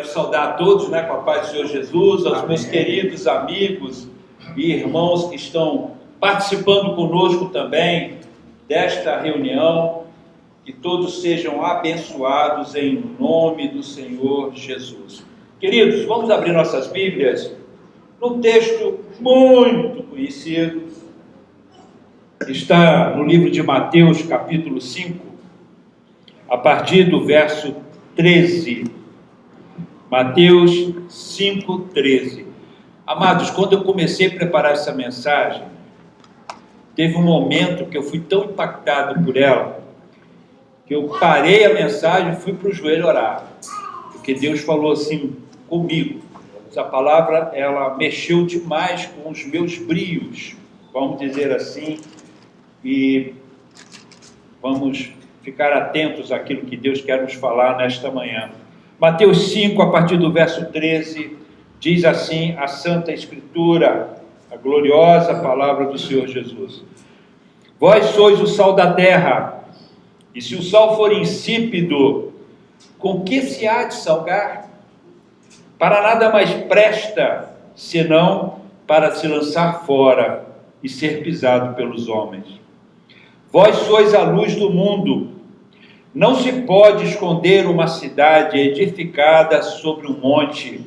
Quero saudar a todos, com a paz do Senhor Jesus, aos meus queridos amigos e irmãos que estão participando conosco também desta reunião, que todos sejam abençoados em nome do Senhor Jesus. Queridos, vamos abrir nossas Bíblias num texto muito conhecido, está no livro de Mateus, capítulo 5, a partir do verso 13. Mateus 5,13. Amados, quando eu comecei a preparar essa mensagem, teve um momento que eu fui tão impactado por ela, que eu parei a mensagem e fui para o joelho orar, porque Deus falou assim comigo. Essa palavra, ela mexeu demais com os meus brios, vamos dizer assim, e vamos ficar atentos àquilo que Deus quer nos falar nesta manhã. Mateus 5, a partir do verso 13, diz assim a Santa Escritura, a gloriosa palavra do Senhor Jesus: Vós sois o sal da terra, e se o sal for insípido, com que se há de salgar? Para nada mais presta, senão para se lançar fora e ser pisado pelos homens. Vós sois a luz do mundo. Não se pode esconder uma cidade edificada sobre um monte,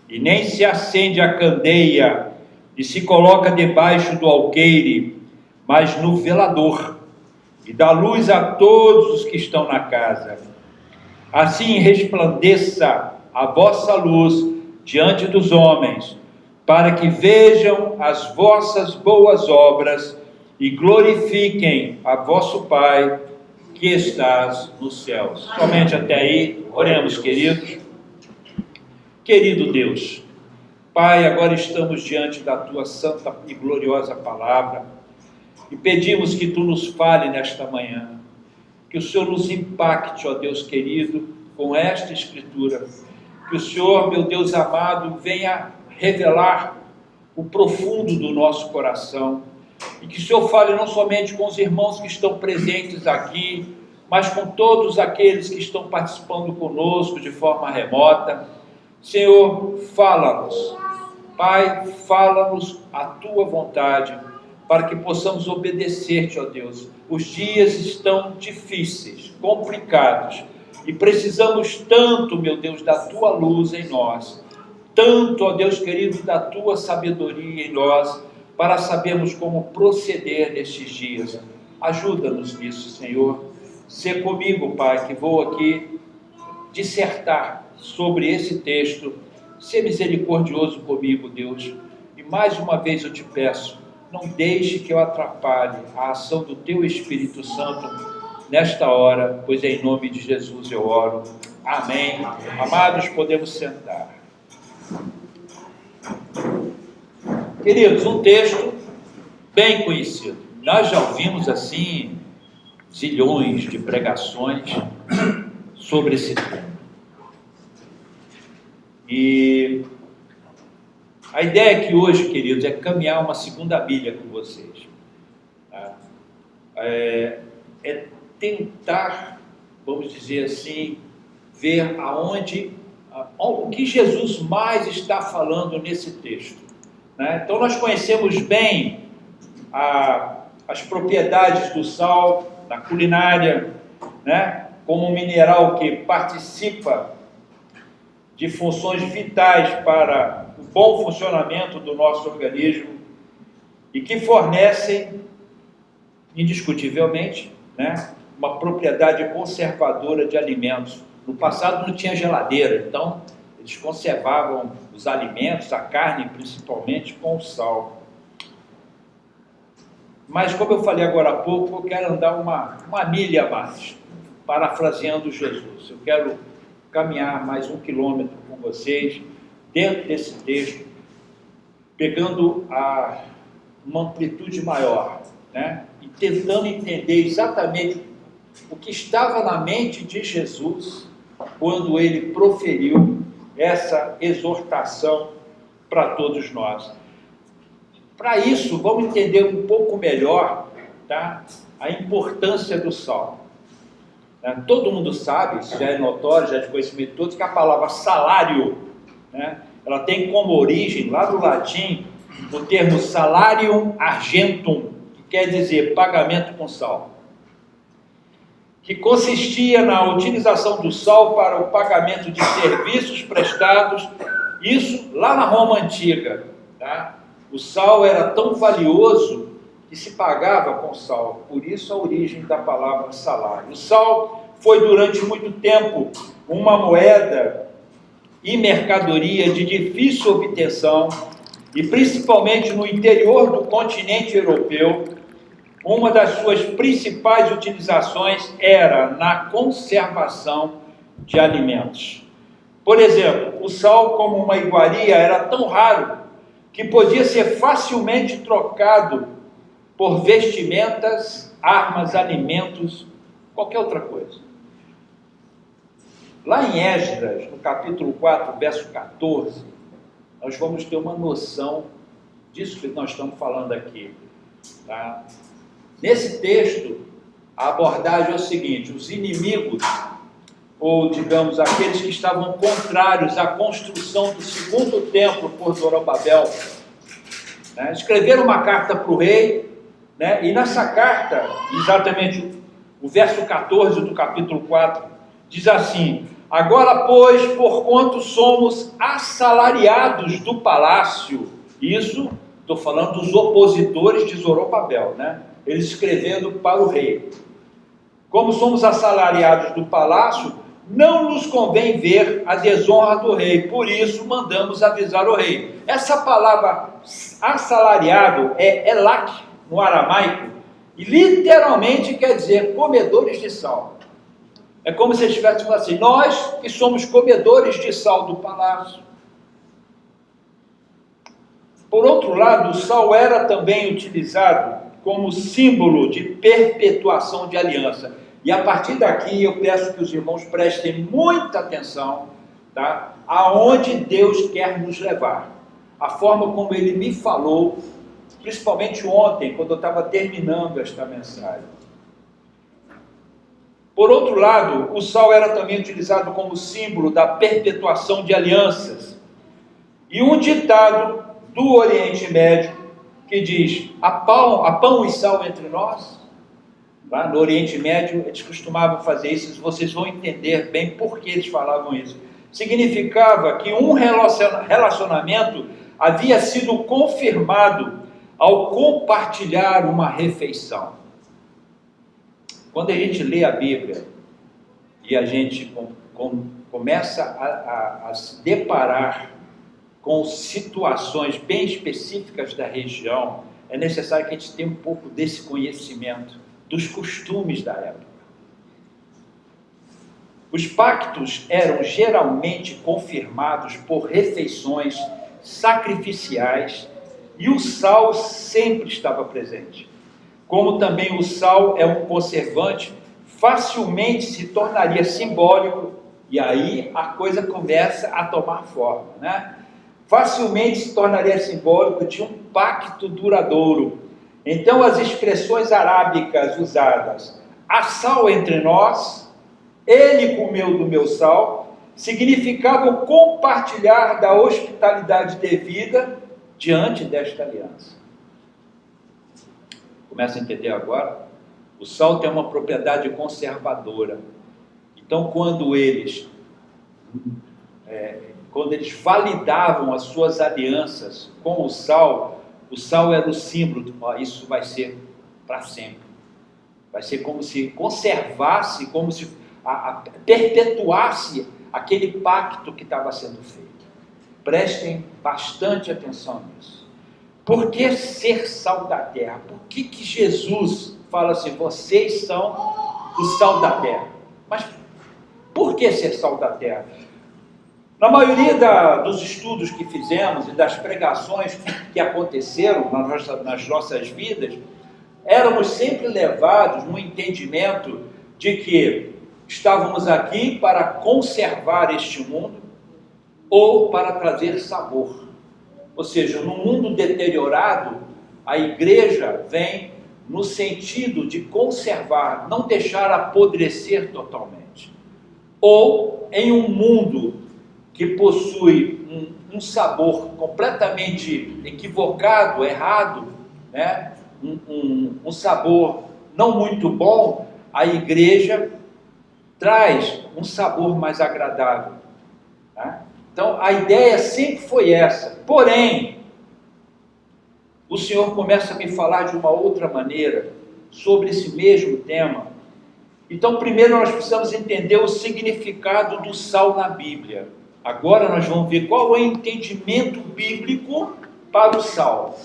e nem se acende a candeia e se coloca debaixo do alqueire, mas no velador, e dá luz a todos os que estão na casa. Assim resplandeça a vossa luz diante dos homens, para que vejam as vossas boas obras e glorifiquem a vosso Pai que estás nos céus. Somente até aí, oremos, queridos. Querido Deus, Pai, agora estamos diante da Tua santa e gloriosa palavra e pedimos que Tu nos fale nesta manhã, que o Senhor nos impacte, ó Deus querido, com esta Escritura, que o Senhor, meu Deus amado, venha revelar o profundo do nosso coração, e que o Senhor fale não somente com os irmãos que estão presentes aqui, mas com todos aqueles que estão participando conosco de forma remota. Senhor, fala-nos. Pai, fala-nos a Tua vontade, para que possamos obedecer-te, ó Deus. Os dias estão difíceis, complicados, e precisamos tanto, meu Deus, da Tua luz em nós, tanto, ó Deus querido, da Tua sabedoria em nós, para sabermos como proceder nestes dias. Ajuda-nos nisso, Senhor. Sê comigo, Pai, que vou aqui dissertar sobre esse texto. Sê misericordioso comigo, Deus. E mais uma vez eu te peço, não deixe que eu atrapalhe a ação do Teu Espírito Santo nesta hora, pois em nome de Jesus eu oro. Amém. Amados, podemos sentar. Queridos, um texto bem conhecido. Nós já ouvimos assim zilhões de pregações sobre esse tema. E a ideia aqui hoje, queridos, é caminhar uma segunda milha com vocês. Tá? É tentar, vamos dizer assim, ver o que Jesus mais está falando nesse texto. Então nós conhecemos bem as propriedades do sal na culinária, como um mineral que participa de funções vitais para o bom funcionamento do nosso organismo e que fornecem, indiscutivelmente, uma propriedade conservadora de alimentos. No passado não tinha geladeira, então eles conservavam os alimentos, a carne principalmente, com o sal. Mas, como eu falei agora há pouco, eu quero andar uma milha a mais, parafraseando Jesus. Eu quero caminhar mais 1 quilômetro com vocês, dentro desse texto, pegando uma amplitude maior, e tentando entender exatamente o que estava na mente de Jesus quando ele proferiu essa exortação para todos nós. Para isso, vamos entender um pouco melhor, a importância do sal. né? Todo mundo sabe, isso já é notório, já é de conhecimento de todos, que a palavra salário, né, ela tem como origem, lá do latim, o termo salarium argentum, que quer dizer pagamento com sal, que consistia na utilização do sal para o pagamento de serviços prestados, isso lá na Roma Antiga, tá? O sal era tão valioso que se pagava com sal, por isso a origem da palavra salário. O sal foi durante muito tempo uma moeda e mercadoria de difícil obtenção, e principalmente no interior do continente europeu, uma das suas principais utilizações era na conservação de alimentos. Por exemplo, o sal como uma iguaria era tão raro que podia ser facilmente trocado por vestimentas, armas, alimentos, qualquer outra coisa. Lá em Esdras, no capítulo 4, verso 14, nós vamos ter uma noção disso que nós estamos falando aqui, tá? Nesse texto, a abordagem é o seguinte: os inimigos, ou digamos, aqueles que estavam contrários à construção do segundo templo por Zorobabel, né, escreveram uma carta para o rei, né, e nessa carta, exatamente o verso 14 do capítulo 4, diz assim: agora, pois, porquanto somos assalariados do palácio, isso, estou falando dos opositores de Zorobabel, né? Eles escrevendo para o rei. Como somos assalariados do palácio, não nos convém ver a desonra do rei, por isso mandamos avisar o rei. Essa palavra assalariado é elak, no aramaico, e literalmente quer dizer comedores de sal. É como se eles estivessem falando assim: nós que somos comedores de sal do palácio. Por outro lado, o sal era também utilizado como símbolo de perpetuação de aliança. E a partir daqui eu peço que os irmãos prestem muita atenção, tá? Aonde Deus quer nos levar. A forma como Ele me falou, principalmente ontem, quando eu estava terminando esta mensagem. Por outro lado, o sal era também utilizado como símbolo da perpetuação de alianças. E um ditado do Oriente Médio que diz: há pão e sal entre nós. Lá no Oriente Médio eles costumavam fazer isso, vocês vão entender bem por que eles falavam isso. Significava que um relacionamento havia sido confirmado ao compartilhar uma refeição. Quando a gente lê a Bíblia e a gente começa a se deparar com situações bem específicas da região, é necessário que a gente tenha um pouco desse conhecimento dos costumes da época. Os pactos eram geralmente confirmados por refeições sacrificiais e o sal sempre estava presente. Como também o sal é um conservante, facilmente se tornaria simbólico, e aí a coisa começa a tomar forma, né? Facilmente se tornaria simbólico de um pacto duradouro. Então as expressões arábicas usadas, há sal entre nós, ele comeu do meu sal, significavam compartilhar da hospitalidade devida diante desta aliança. Começa a entender agora? O sal tem uma propriedade conservadora. Então quando eles validavam as suas alianças com o sal era o símbolo de, isso vai ser para sempre. Vai ser como se conservasse, como se perpetuasse aquele pacto que estava sendo feito. Prestem bastante atenção nisso. Por que ser sal da terra? Por que Jesus fala assim: vocês são o sal da terra? Mas por que ser sal da terra? Na maioria dos estudos que fizemos e das pregações que aconteceram nas nossas vidas, éramos sempre levados no entendimento de que estávamos aqui para conservar este mundo ou para trazer sabor. Ou seja, no mundo deteriorado, a igreja vem no sentido de conservar, não deixar apodrecer totalmente. Ou em um mundo que possui um sabor completamente equivocado, errado, né? um sabor não muito bom, a igreja traz um sabor mais agradável. Tá? Então, a ideia sempre foi essa. Porém, o Senhor começa a me falar de uma outra maneira sobre esse mesmo tema. Então, primeiro nós precisamos entender o significado do sal na Bíblia. Agora nós vamos ver qual é o entendimento bíblico para o sal.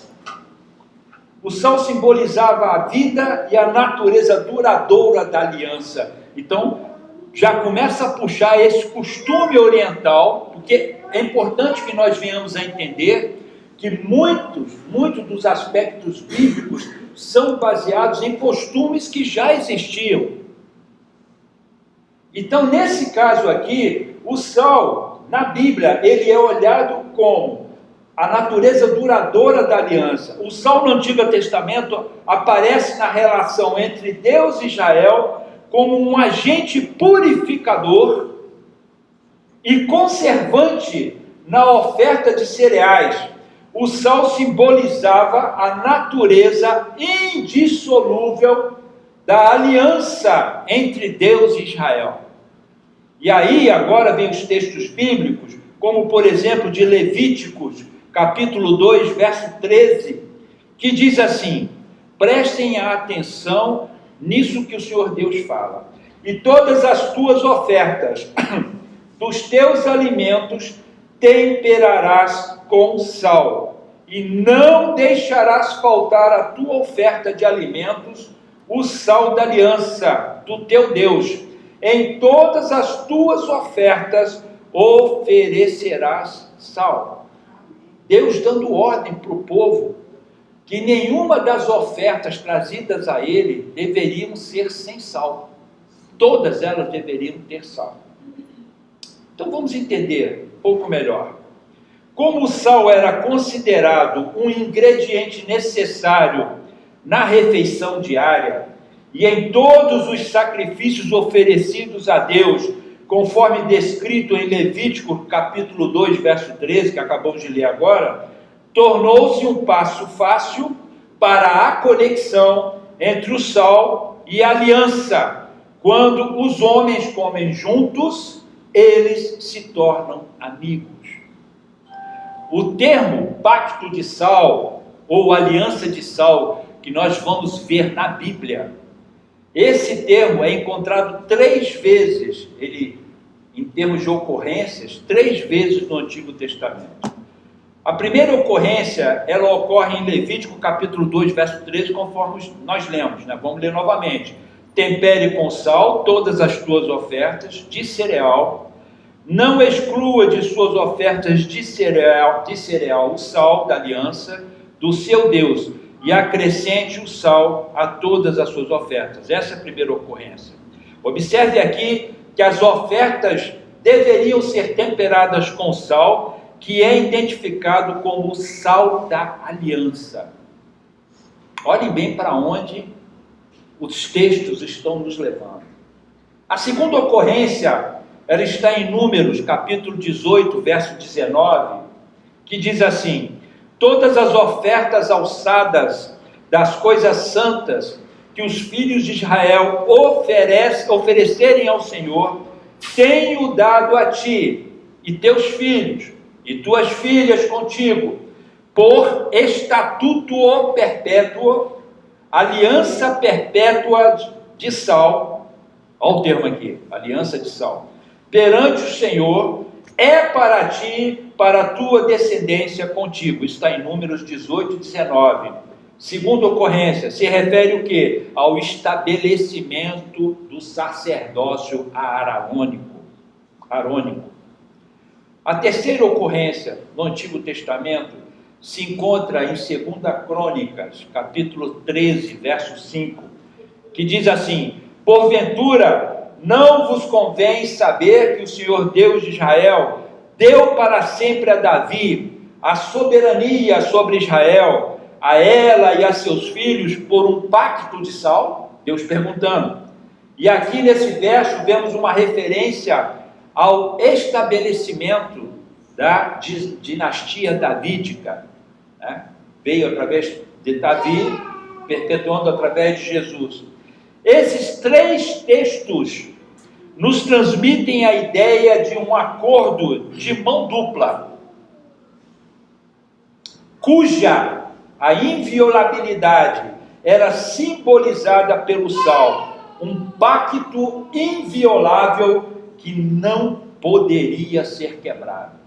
O sal simbolizava a vida e a natureza duradoura da aliança. Então, já começa a puxar esse costume oriental, porque é importante que nós venhamos a entender que muitos dos aspectos bíblicos são baseados em costumes que já existiam. Então, nesse caso aqui, o sal, na Bíblia, ele é olhado como a natureza duradoura da aliança. O sal no Antigo Testamento aparece na relação entre Deus e Israel como um agente purificador e conservante na oferta de cereais. O sal simbolizava a natureza indissolúvel da aliança entre Deus e Israel. E aí agora vem os textos bíblicos, como por exemplo de Levíticos, capítulo 2, verso 13, que diz assim: prestem atenção nisso que o Senhor Deus fala. E todas as tuas ofertas dos teus alimentos temperarás com sal, e não deixarás faltar a tua oferta de alimentos, o sal da aliança do teu Deus. Em todas as tuas ofertas oferecerás sal. Deus dando ordem para o povo que nenhuma das ofertas trazidas a ele deveriam ser sem sal. Todas elas deveriam ter sal. Então vamos entender um pouco melhor. Como o sal era considerado um ingrediente necessário na refeição diária e em todos os sacrifícios oferecidos a Deus, conforme descrito em Levítico capítulo 2, verso 13, que acabamos de ler agora, tornou-se um passo fácil para a conexão entre o sal e a aliança. Quando os homens comem juntos, eles se tornam amigos. O termo pacto de sal ou aliança de sal que nós vamos ver na Bíblia, esse termo é encontrado 3 vezes, em termos de ocorrências, 3 vezes no Antigo Testamento. A primeira ocorrência, ela ocorre em Levítico capítulo 2, verso 13, conforme nós lemos, né? Vamos ler novamente. Tempere com sal todas as tuas ofertas de cereal, não exclua de suas ofertas de cereal o sal da aliança do seu Deus, e acrescente o sal a todas as suas ofertas. Essa é a primeira ocorrência. Observe aqui que as ofertas deveriam ser temperadas com sal, que é identificado como o sal da aliança. Olhem bem para onde os textos estão nos levando. A segunda ocorrência, ela está em Números, capítulo 18, verso 19, que diz assim: todas as ofertas alçadas das coisas santas que os filhos de Israel oferecerem ao Senhor, tenho dado a ti e teus filhos e tuas filhas contigo, por estatuto perpétuo, aliança perpétua de sal. Olha o termo aqui, aliança de sal. Perante o Senhor, é para ti, para a tua descendência contigo. Está em Números 18 e 19. Segunda ocorrência, se refere o quê? Ao estabelecimento do sacerdócio arônico. A terceira ocorrência no Antigo Testamento se encontra em 2 Crônicas, capítulo 13, verso 5, que diz assim: porventura não vos convém saber que o Senhor Deus de Israel deu para sempre a Davi a soberania sobre Israel, a ela e a seus filhos por um pacto de sal? Deus perguntando. E aqui nesse verso vemos uma referência ao estabelecimento da dinastia davídica, né? Veio através de Davi, perpetuando através de Jesus. Esses 3 textos nos transmitem a ideia de um acordo de mão dupla, cuja a inviolabilidade era simbolizada pelo sal, um pacto inviolável que não poderia ser quebrado.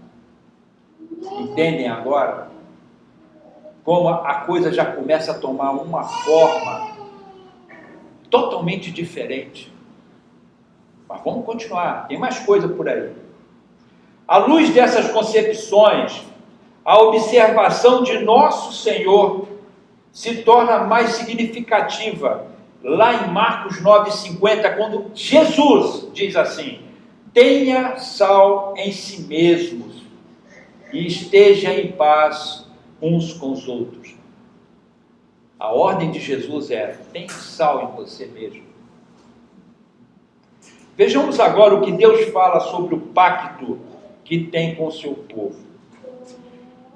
Entendem agora como a coisa já começa a tomar uma forma totalmente diferente? Mas vamos continuar, tem mais coisa por aí. À luz dessas concepções, a observação de nosso Senhor se torna mais significativa lá em Marcos 9,50, quando Jesus diz assim: tenha sal em si mesmos e esteja em paz uns com os outros. A ordem de Jesus é: tenha sal em você mesmo. Vejamos agora o que Deus fala sobre o pacto que tem com o seu povo.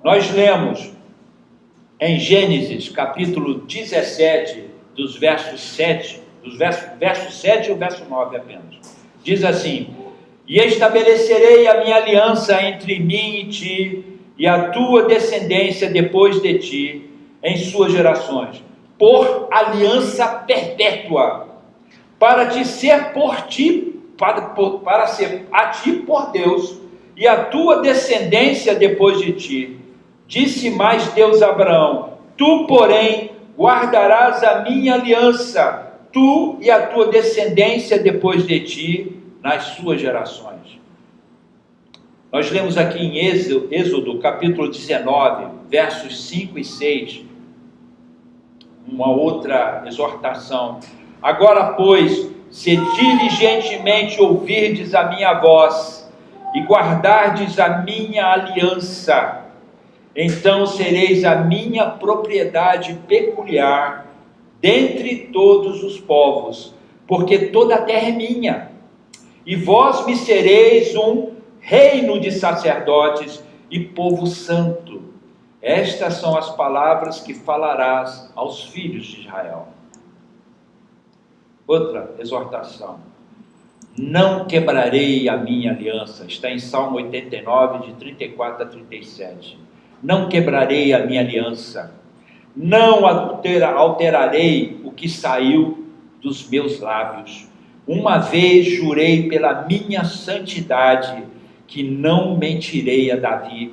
Nós lemos em Gênesis, capítulo 17, dos versos 7, verso 7 e o verso 9 apenas. Diz assim: e estabelecerei a minha aliança entre mim e ti, e a tua descendência depois de ti, em suas gerações, por aliança perpétua, para te ser por ti, para ser a ti por Deus, e a tua descendência depois de ti. Disse mais Deus a Abraão: tu, porém, guardarás a minha aliança, tu e a tua descendência depois de ti, nas suas gerações. Nós lemos aqui em Êxodo, capítulo 19, versos 5 e 6, uma outra exortação. Agora, pois, se diligentemente ouvirdes a minha voz e guardardes a minha aliança, então sereis a minha propriedade peculiar dentre todos os povos, porque toda a terra é minha, e vós me sereis um reino de sacerdotes e povo santo. Estas são as palavras que falarás aos filhos de Israel. Outra exortação: não quebrarei a minha aliança. Está em Salmo 89, de 34 a 37. Não quebrarei a minha aliança, não alterarei o que saiu dos meus lábios. Uma vez jurei pela minha santidade, que não mentirei a Davi.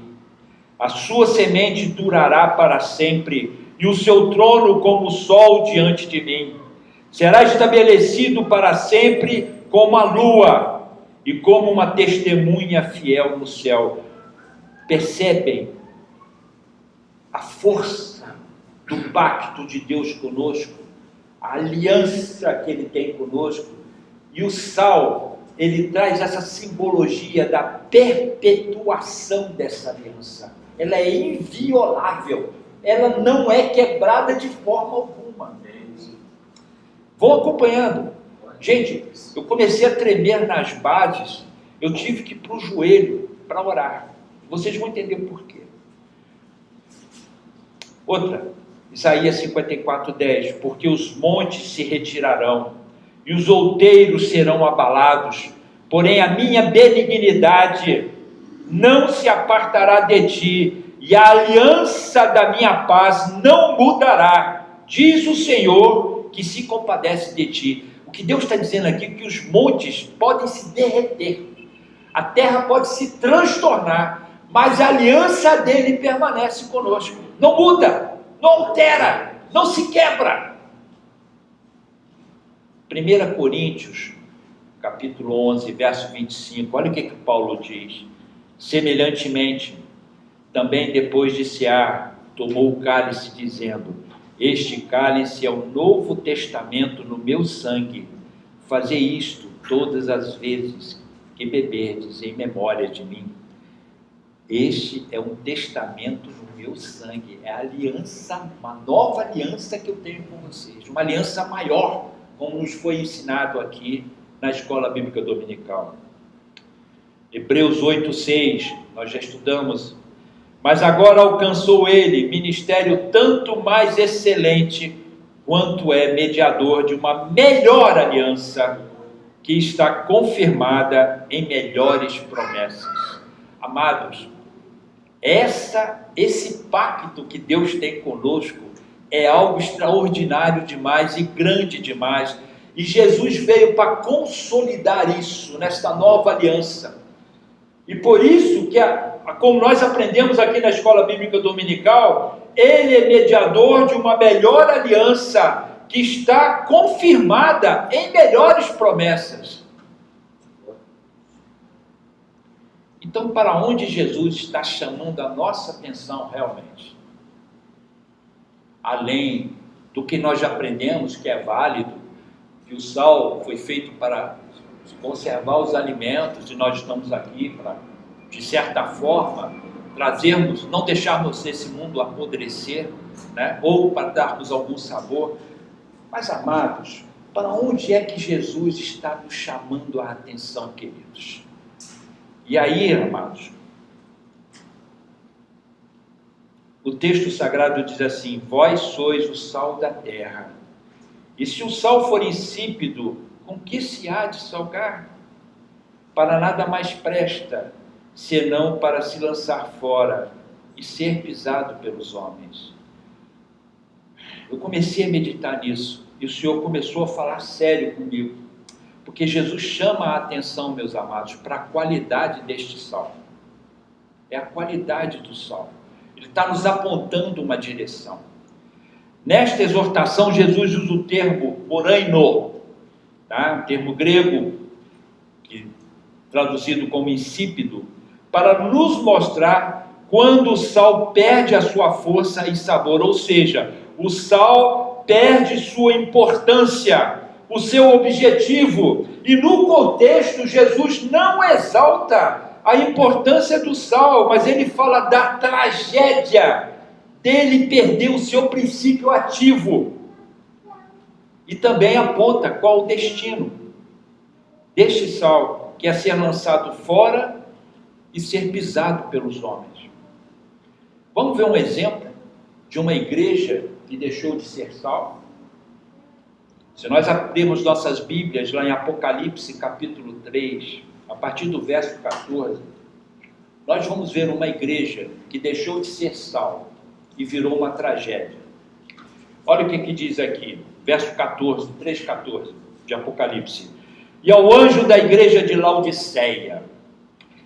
A sua semente durará para sempre, e o seu trono como o sol diante de mim. Será estabelecido para sempre como a lua, e como uma testemunha fiel no céu. Percebem a força do pacto de Deus conosco, a aliança que Ele tem conosco, e o sal, ele traz essa simbologia da perpetuação dessa aliança. Ela é inviolável, ela não é quebrada de forma alguma. Vão acompanhando. Gente, eu comecei a tremer nas bases, eu tive que ir para o joelho para orar. Vocês vão entender por quê. Outra, Isaías 54:10, porque os montes se retirarão e os outeiros serão abalados, porém a minha benignidade não se apartará de ti, e a aliança da minha paz não mudará, diz o Senhor, que se compadece de ti. O que Deus está dizendo aqui é que os montes podem se derreter, a terra pode se transtornar, mas a aliança dele permanece conosco, não muda, não altera, não se quebra. 1 Coríntios, capítulo 11, verso 25, olha o que Paulo diz: semelhantemente, também depois de cear, tomou o cálice, dizendo: este cálice é o novo testamento no meu sangue, fazei isto todas as vezes que beberdes em memória de mim. este é um testamento no meu sangue, é a aliança, uma nova aliança que eu tenho com vocês, uma aliança maior, como nos foi ensinado aqui na Escola Bíblica Dominical. Hebreus 8:6, nós já estudamos. Mas agora alcançou ele ministério tanto mais excelente, quanto é mediador de uma melhor aliança, que está confirmada em melhores promessas. Amados, esse pacto que Deus tem conosco é algo extraordinário demais e grande demais. E Jesus veio para consolidar isso nesta nova aliança. E por isso que, como nós aprendemos aqui na Escola Bíblica Dominical, ele é mediador de uma melhor aliança que está confirmada em melhores promessas. Então, para onde Jesus está chamando a nossa atenção realmente? Além do que nós já aprendemos, que é válido, que o sal foi feito para conservar os alimentos, e nós estamos aqui para, de certa forma, trazermos, não deixarmos esse mundo apodrecer, né? Ou para darmos algum sabor. Mas, amados, para onde é que Jesus está nos chamando a atenção, queridos? E aí, amados, o texto sagrado diz assim: vós sois o sal da terra. E se o sal for insípido, com que se há de salgar? Para nada mais presta, senão para se lançar fora e ser pisado pelos homens. Eu comecei a meditar nisso, e o Senhor começou a falar sério comigo, porque Jesus chama a atenção, meus amados, para a qualidade deste sal. É a qualidade do sal. Ele está nos apontando uma direção. Nesta exortação, Jesus usa o termo moraino, tá? Um termo grego, traduzido como insípido, para nos mostrar quando o sal perde a sua força e sabor, ou seja, o sal perde sua importância, o seu objetivo. E no contexto, Jesus não exalta a importância do sal, mas ele fala da tragédia dele perder o seu princípio ativo. E também aponta qual o destino deste sal, que é ser lançado fora e ser pisado pelos homens. Vamos ver um exemplo de uma igreja que deixou de ser sal? Se nós abrirmos nossas Bíblias lá em Apocalipse capítulo 3, a partir do verso 14, nós vamos ver uma igreja que deixou de ser sal e virou uma tragédia. Olha o que diz aqui, verso 14, 3:14 de Apocalipse. E ao anjo da igreja de Laodiceia,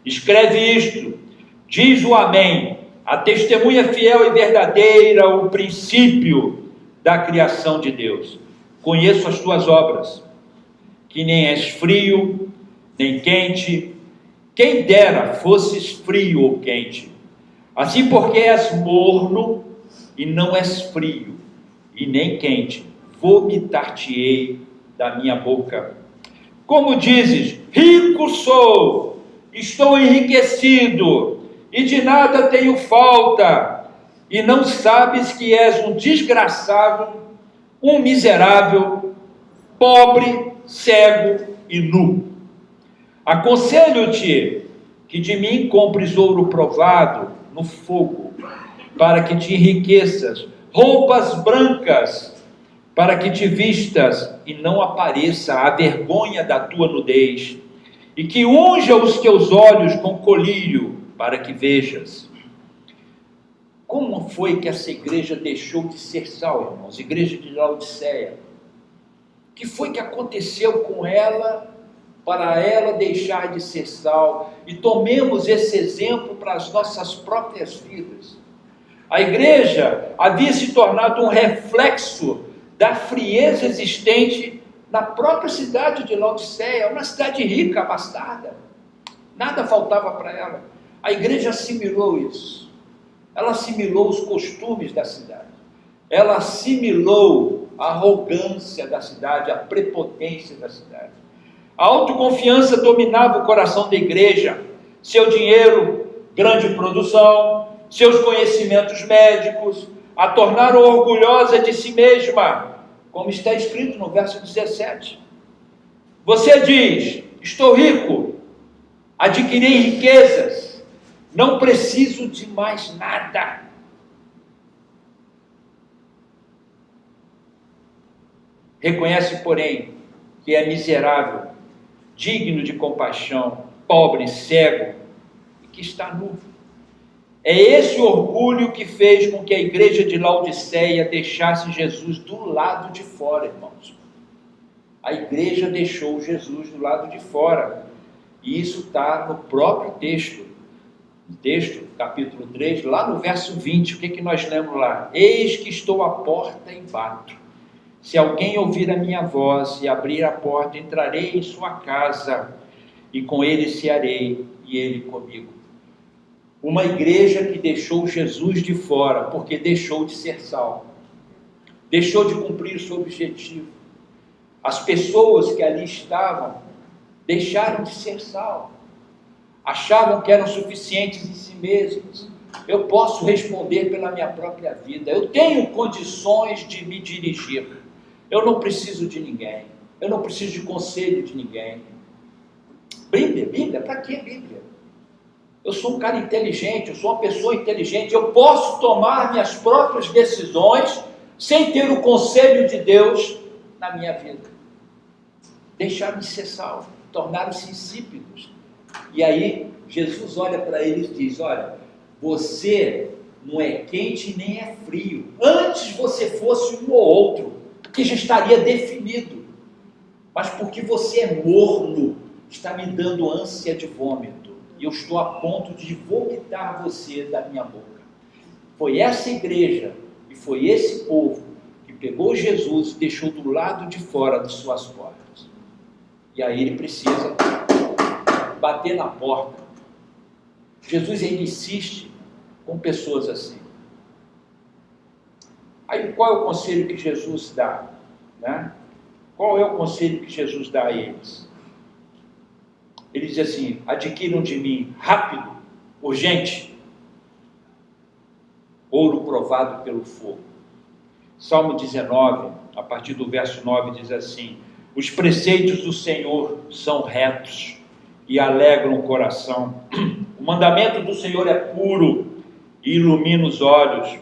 escreve isto: diz o Amém, a testemunha fiel e verdadeira, o princípio da criação de Deus. Conheço as tuas obras, que nem és frio, nem quente. Quem dera fosses frio ou quente. Assim, porque és morno e não és frio, e nem quente, vomitar-te-ei da minha boca. Como dizes, rico sou, estou enriquecido, e de nada tenho falta, e não sabes que és um desgraçado, um miserável, pobre, cego e nu. Aconselho-te que de mim compres ouro provado no fogo, para que te enriqueças, roupas brancas, para que te vistas e não apareça a vergonha da tua nudez, e que unja os teus olhos com colírio, para que vejas. Como foi que essa igreja deixou de ser sal, irmãos? Igreja de Laodiceia. O que foi que aconteceu com ela, para ela deixar de ser sal? E tomemos esse exemplo para as nossas próprias vidas. A igreja havia se tornado um reflexo da frieza existente na própria cidade de Laodiceia, uma cidade rica, abastada. Nada faltava para ela. A igreja assimilou isso. Ela assimilou os costumes da cidade. Ela assimilou a arrogância da cidade, a prepotência da cidade. A autoconfiança dominava o coração da igreja. Seu dinheiro grande produção, seus conhecimentos médicos, a tornaram orgulhosa de si mesma, como está escrito no verso 17. Você diz: estou rico, adquiri riquezas, não preciso de mais nada. Reconhece, porém, que é miserável, digno de compaixão, pobre, cego e que está nu. É esse orgulho que fez com que a igreja de Laodiceia deixasse Jesus do lado de fora, irmãos. A igreja deixou Jesus do lado de fora. E isso está no próprio texto. No texto, capítulo 3, lá no verso 20, o que nós lemos lá? Eis que estou à porta e bato. Se alguém ouvir a minha voz e abrir a porta, entrarei em sua casa e com ele cearei e ele comigo. Uma igreja que deixou Jesus de fora porque deixou de ser sal, deixou de cumprir o seu objetivo. As pessoas que ali estavam deixaram de ser sal, achavam que eram suficientes em si mesmos. Eu posso responder pela minha própria vida, eu tenho condições de me dirigir, eu não preciso de ninguém, eu não preciso de conselho de ninguém. Bíblia? Para que Bíblia? Eu sou um cara inteligente, eu sou uma pessoa inteligente, eu posso tomar minhas próprias decisões sem ter o conselho de Deus na minha vida. Deixaram de ser sal, tornaram-se insípidos. E aí Jesus olha para eles e diz: olha, você não é quente nem é frio. Antes você fosse um ou outro, porque já estaria definido. Mas porque você é morno, está me dando ânsia de vômito. E eu estou a ponto de vomitar você da minha boca. Foi essa igreja e foi esse povo que pegou Jesus e deixou do lado de fora de suas portas. E aí ele precisa bater na porta. Jesus ainda insiste com pessoas assim. Aí qual é o conselho que Jesus dá? Né? Qual é o conselho que Jesus dá a eles? Ele diz assim: adquiram de mim rápido, urgente, ouro provado pelo fogo. Salmo 19, a partir do verso 9, diz assim: os preceitos do Senhor são retos e alegram o coração. O mandamento do Senhor é puro e ilumina os olhos.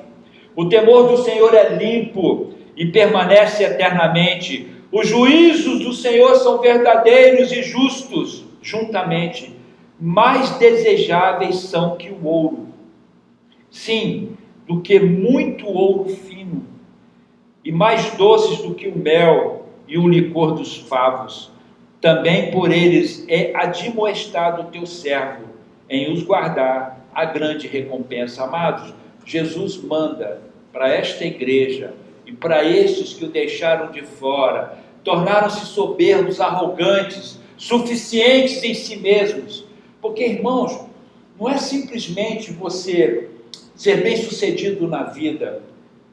O temor do Senhor é limpo e permanece eternamente. Os juízos do Senhor são verdadeiros e justos, juntamente. Mais desejáveis são que o ouro. Sim, do que muito ouro fino. E mais doces do que o mel e o licor dos favos. Também por eles é admoestado o teu servo em os guardar a grande recompensa. Amados, Jesus manda para esta igreja e para estes que o deixaram de fora, tornaram-se soberbos, arrogantes, suficientes em si mesmos. Porque, irmãos, não é simplesmente você ser bem-sucedido na vida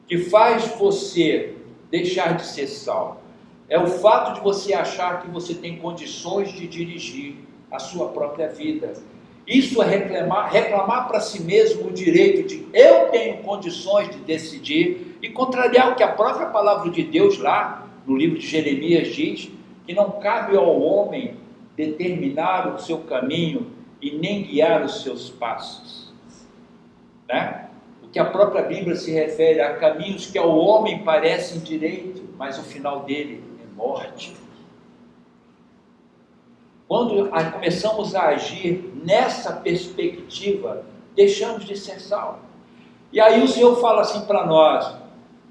que faz você deixar de ser sal. É o fato de você achar que você tem condições de dirigir a sua própria vida. Isso é reclamar para si mesmo o direito de eu tenho condições de decidir e contrariar o que a própria palavra de Deus lá no livro de Jeremias diz, que não cabe ao homem determinar o seu caminho e nem guiar os seus passos. Né? O que a própria Bíblia se refere a caminhos que ao homem parecem direito, mas o final dele é morte. Quando começamos a agir nessa perspectiva, deixamos de ser sal. E aí o Senhor fala assim para nós: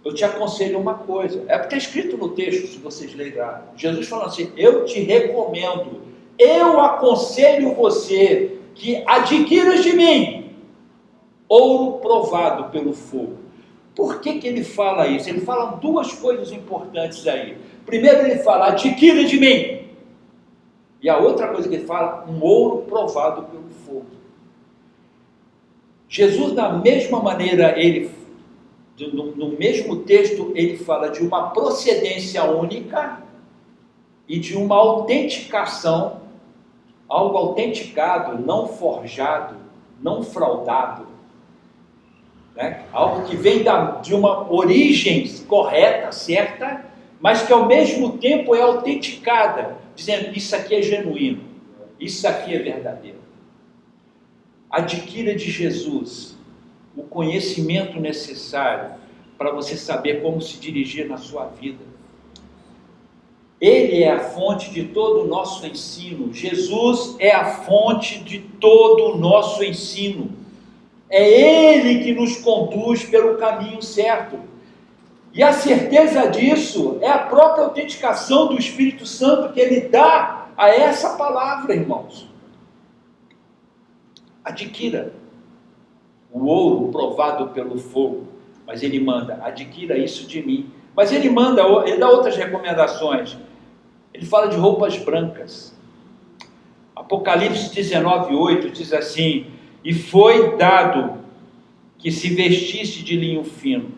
eu te aconselho uma coisa. É porque está escrito no texto, se vocês lerem lá. Jesus falando assim: eu te recomendo, eu aconselho você que adquiras de mim ouro provado pelo fogo. Por que ele fala isso? Ele fala duas coisas importantes aí. Primeiro ele fala: adquira de mim. E a outra coisa que ele fala: um ouro provado pelo fogo. Jesus, da mesma maneira, no mesmo texto, ele fala de uma procedência única e de uma autenticação, algo autenticado, não forjado, não fraudado, né? Algo que vem de uma origem correta, certa, mas que ao mesmo tempo é autenticada, dizendo, isso aqui é genuíno, isso aqui é verdadeiro. Adquira de Jesus o conhecimento necessário para você saber como se dirigir na sua vida. Ele é a fonte de todo o nosso ensino. Jesus é a fonte de todo o nosso ensino. É Ele que nos conduz pelo caminho certo. E a certeza disso é a própria autenticação do Espírito Santo que Ele dá a essa palavra, irmãos. Adquira o ouro provado pelo fogo, mas Ele manda, adquira isso de mim. Mas Ele dá outras recomendações. Ele fala de roupas brancas. Apocalipse 19:8 diz assim, e foi dado que se vestisse de linho fino,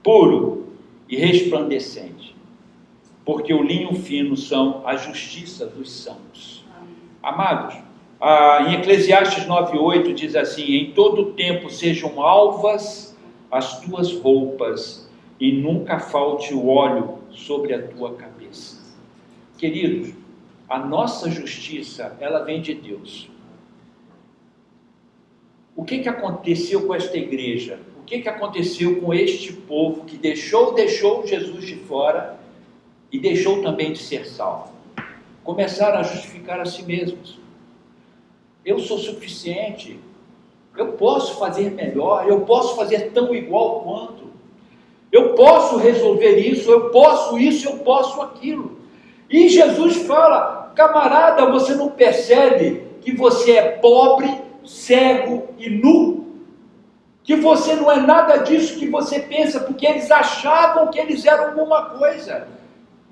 puro e resplandecente, porque o linho fino são a justiça dos santos. Amados, em Eclesiastes 9:8 diz assim, em todo tempo sejam alvas as tuas roupas, e nunca falte o óleo sobre a tua cabeça. Queridos, a nossa justiça, ela vem de Deus. O que aconteceu com esta igreja? O que aconteceu com este povo que deixou Jesus de fora e deixou também de ser salvo? Começaram a justificar a si mesmos. Eu sou suficiente, eu posso fazer melhor, eu posso fazer tão igual quanto, eu posso resolver isso, eu posso aquilo. E Jesus fala, camarada, você não percebe que você é pobre, cego e nu? Que você não é nada disso que você pensa, porque eles achavam que eles eram alguma coisa,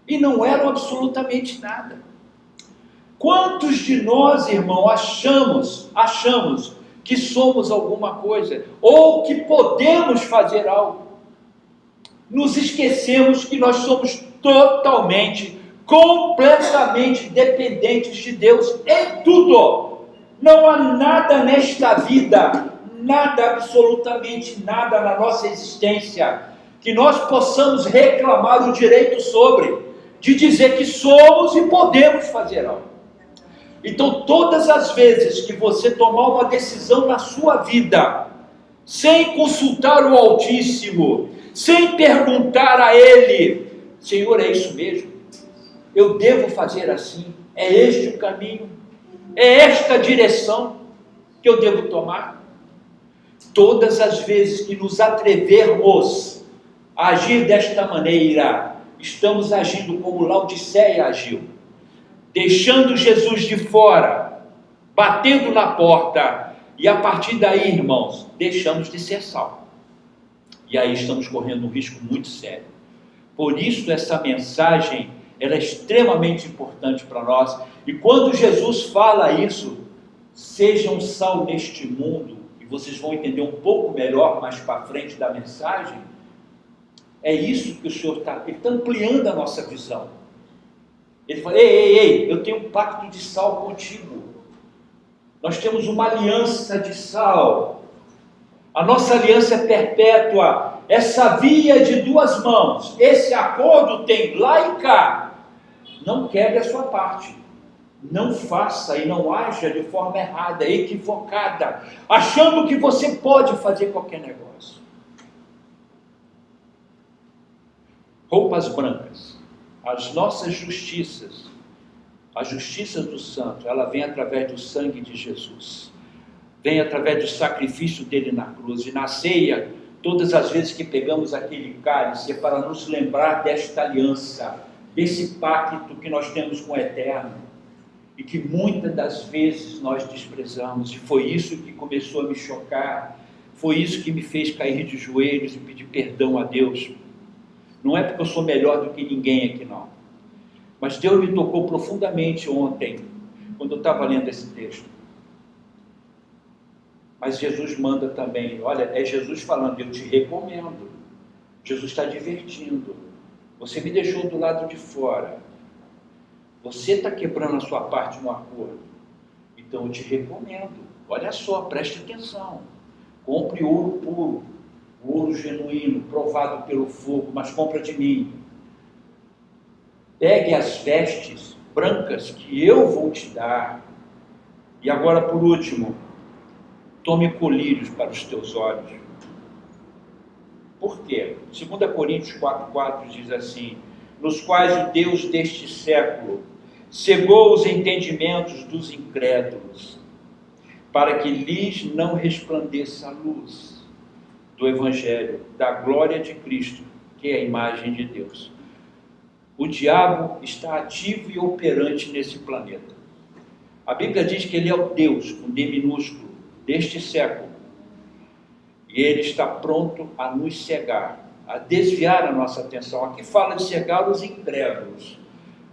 e não eram absolutamente nada. Quantos de nós, irmão, achamos que somos alguma coisa, ou que podemos fazer algo? Nos esquecemos que nós somos completamente dependentes de Deus em tudo. Não há nada nesta vida, nada, absolutamente nada na nossa existência, que nós possamos reclamar o direito sobre, de dizer que somos e podemos fazer algo. Então, todas as vezes que você tomar uma decisão na sua vida, sem consultar o Altíssimo, sem perguntar a Ele, Senhor, é isso mesmo? Eu devo fazer assim? É este o caminho? É esta a direção que eu devo tomar? Todas as vezes que nos atrevermos a agir desta maneira, estamos agindo como Laodiceia agiu, deixando Jesus de fora, batendo na porta, e a partir daí, irmãos, deixamos de ser salvos. E aí estamos correndo um risco muito sério. Por isso essa mensagem, ela é extremamente importante para nós. E quando Jesus fala isso, sejam sal neste mundo, e vocês vão entender um pouco melhor mais para frente da mensagem, é isso que o Senhor está ampliando a nossa visão. Ele fala, ei, eu tenho um pacto de sal contigo. Nós temos uma aliança de sal. A nossa aliança é perpétua. Essa via de duas mãos, esse acordo tem lá e cá. Não quebre a sua parte. Não faça e não haja de forma errada, equivocada, achando que você pode fazer qualquer negócio. Roupas brancas. As nossas justiças, a justiça do santo, ela vem através do sangue de Jesus. Vem através do sacrifício dele na cruz. E na ceia, todas as vezes que pegamos aquele cálice, é para nos lembrar desta aliança, desse pacto que nós temos com o Eterno, e que muitas das vezes nós desprezamos, e foi isso que começou a me chocar, foi isso que me fez cair de joelhos e pedir perdão a Deus. Não é porque eu sou melhor do que ninguém aqui, não, mas Deus me tocou profundamente ontem, quando eu estava lendo esse texto. Mas Jesus manda também, olha, é Jesus falando, eu te recomendo. Jesus está divertindo. Você me deixou do lado de fora. Você está quebrando a sua parte no acordo. E Então eu te recomendo, olha só, preste atenção, compre ouro puro, ouro genuíno, provado pelo fogo, mas compra de mim. Pegue as vestes brancas que eu vou te dar. E agora, por último, tome colírios para os teus olhos. Por quê? 2 Coríntios 4,4 diz assim: nos quais o Deus deste século cegou os entendimentos dos incrédulos, para que lhes não resplandeça a luz do Evangelho, da glória de Cristo, que é a imagem de Deus. O diabo está ativo e operante nesse planeta. A Bíblia diz que ele é o Deus, com D minúsculo, deste século. E ele está pronto a nos cegar, a desviar a nossa atenção. Aqui fala de cegar os incrédulos.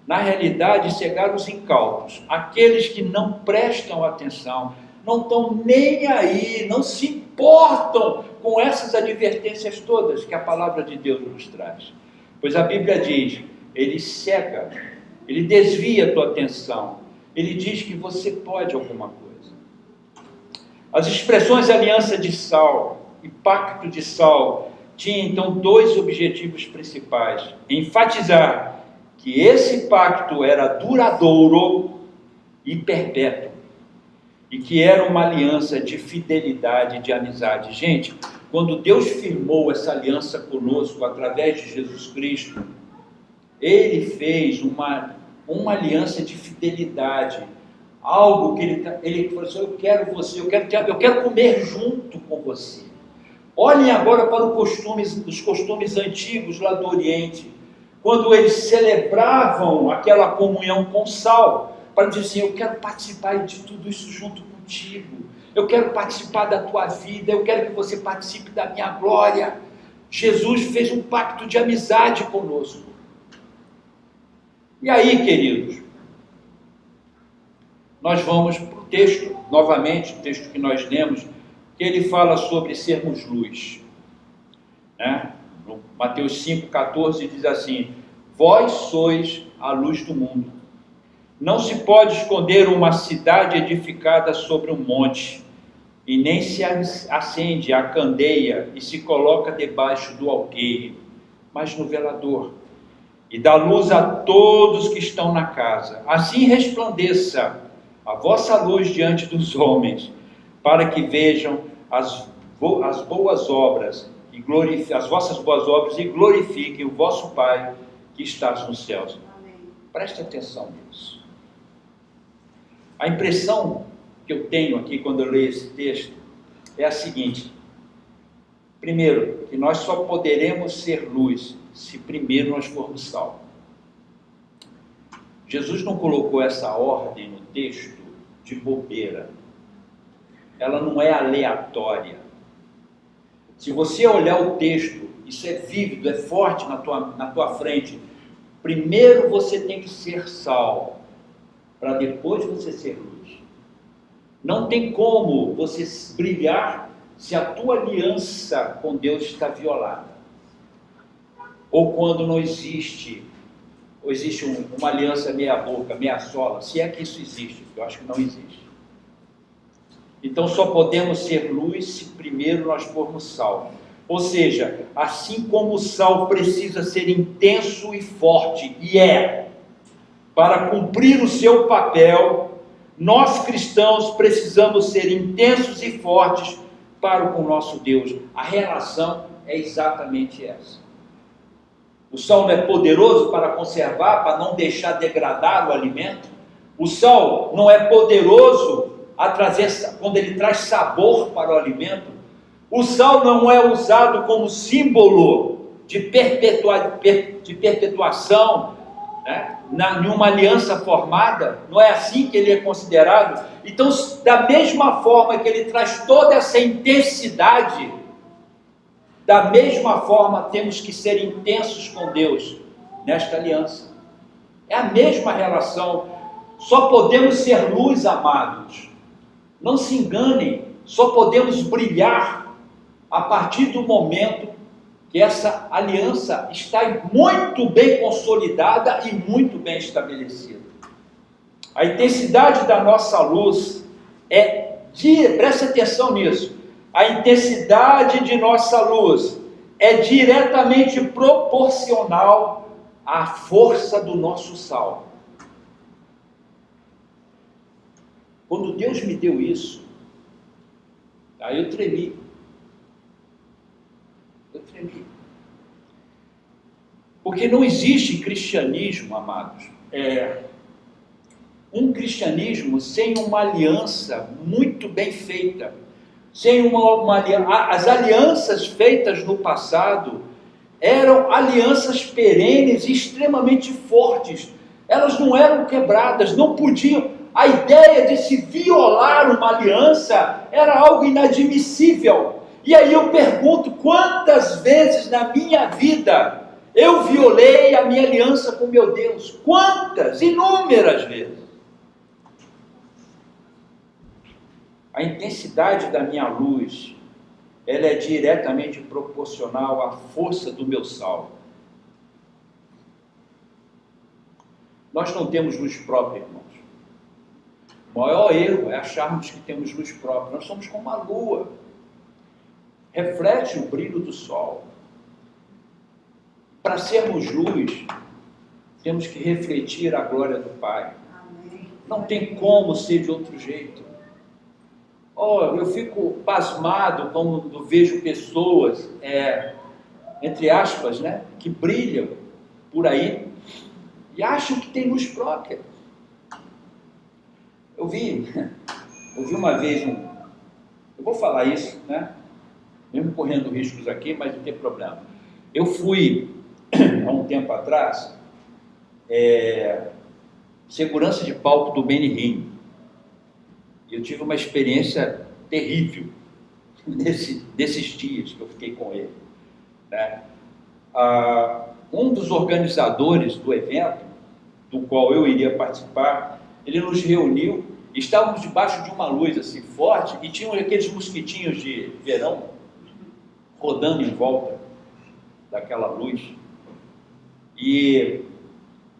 Na realidade, cegar os incautos, aqueles que não prestam atenção, não estão nem aí, não se importam com essas advertências todas que a palavra de Deus nos traz. Pois a Bíblia diz, ele cega, ele desvia a tua atenção, ele diz que você pode alguma coisa. As expressões aliança de sal e pacto de sal tinham então dois objetivos principais: enfatizar que esse pacto era duradouro e perpétuo, e que era uma aliança de fidelidade e de amizade. Gente, quando Deus firmou essa aliança conosco através de Jesus Cristo, ele fez uma aliança de fidelidade, algo que ele falou assim: eu quero você, eu quero comer junto com você. Olhem agora para os costumes antigos lá do Oriente, quando eles celebravam aquela comunhão com sal, para dizer assim: eu quero participar de tudo isso junto contigo, eu quero participar da tua vida, eu quero que você participe da minha glória. Jesus fez um pacto de amizade conosco. E aí, queridos, nós vamos para o texto, novamente, o texto que nós lemos, que ele fala sobre sermos luz, né? No Mateus 5,14 diz assim: vós sois a luz do mundo. Não se pode esconder uma cidade edificada sobre um monte, e nem se acende a candeia e se coloca debaixo do alqueire, mas no velador, e dá luz a todos que estão na casa. Assim resplandeça a vossa luz diante dos homens, para que vejam as boas obras, as vossas boas obras, e glorifiquem o vosso Pai que está nos céus. Amém. Preste atenção nisso. A impressão que eu tenho aqui quando eu leio esse texto é a seguinte: primeiro, que nós só poderemos ser luz se primeiro nós formos sal. Jesus não colocou essa ordem no texto de bobeira. Ela não é aleatória. Se você olhar o texto, isso é vívido, é forte na tua frente. Primeiro você tem que ser sal, para depois você ser luz. Não tem como você brilhar se a tua aliança com Deus está violada, ou quando não existe, ou existe uma aliança meia boca, meia sola, se é que isso existe. Eu acho que não existe. Então só podemos ser luz se primeiro nós formos sal. Ou seja, assim como o sal precisa ser intenso e forte, e para cumprir o seu papel, nós cristãos precisamos ser intensos e fortes para com o nosso Deus. A relação é exatamente essa. O sal não é poderoso para conservar, para não deixar degradar o alimento? O sal não é poderoso quando ele traz sabor para o alimento? O sal não é usado como símbolo de perpetuação, né? Em uma aliança formada? Não é assim que ele é considerado? Então, da mesma forma que ele traz toda essa intensidade, da mesma forma temos que ser intensos com Deus nesta aliança. É a mesma relação. Só podemos ser luz, amados. Não se enganem, só podemos brilhar a partir do momento que essa aliança está muito bem consolidada e muito bem estabelecida. A intensidade da nossa luz preste atenção nisso, a intensidade de nossa luz é diretamente proporcional à força do nosso sal. Quando Deus me deu isso, aí eu tremi. Porque não existe cristianismo, amados, um cristianismo sem uma aliança muito bem feita, sem as alianças feitas no passado eram alianças perenes e extremamente fortes, elas não eram quebradas, não podiam, a ideia de se violar uma aliança era algo inadmissível. E aí eu pergunto, quantas vezes na minha vida eu violei a minha aliança com meu Deus? Quantas? Inúmeras vezes. A intensidade da minha luz, ela é diretamente proporcional à força do meu sal. Nós não temos luz própria, irmãos. O maior erro é acharmos que temos luz própria. Nós somos como a lua. Reflete o brilho do sol. Para sermos luz, temos que refletir a glória do Pai. Não tem como ser de outro jeito. Eu fico pasmado quando vejo pessoas, entre aspas, né, que brilham por aí e acham que tem luz própria. Eu vi uma vez eu vou falar isso, né? Mesmo correndo riscos aqui, mas não tem problema. Eu fui, há um tempo atrás, segurança de palco do Benny Hinn. Eu tive uma experiência terrível desses dias que eu fiquei com ele, né? Um dos organizadores do evento, do qual eu iria participar, ele nos reuniu, estávamos debaixo de uma luz assim forte e tinham aqueles mosquitinhos de verão rodando em volta daquela luz. E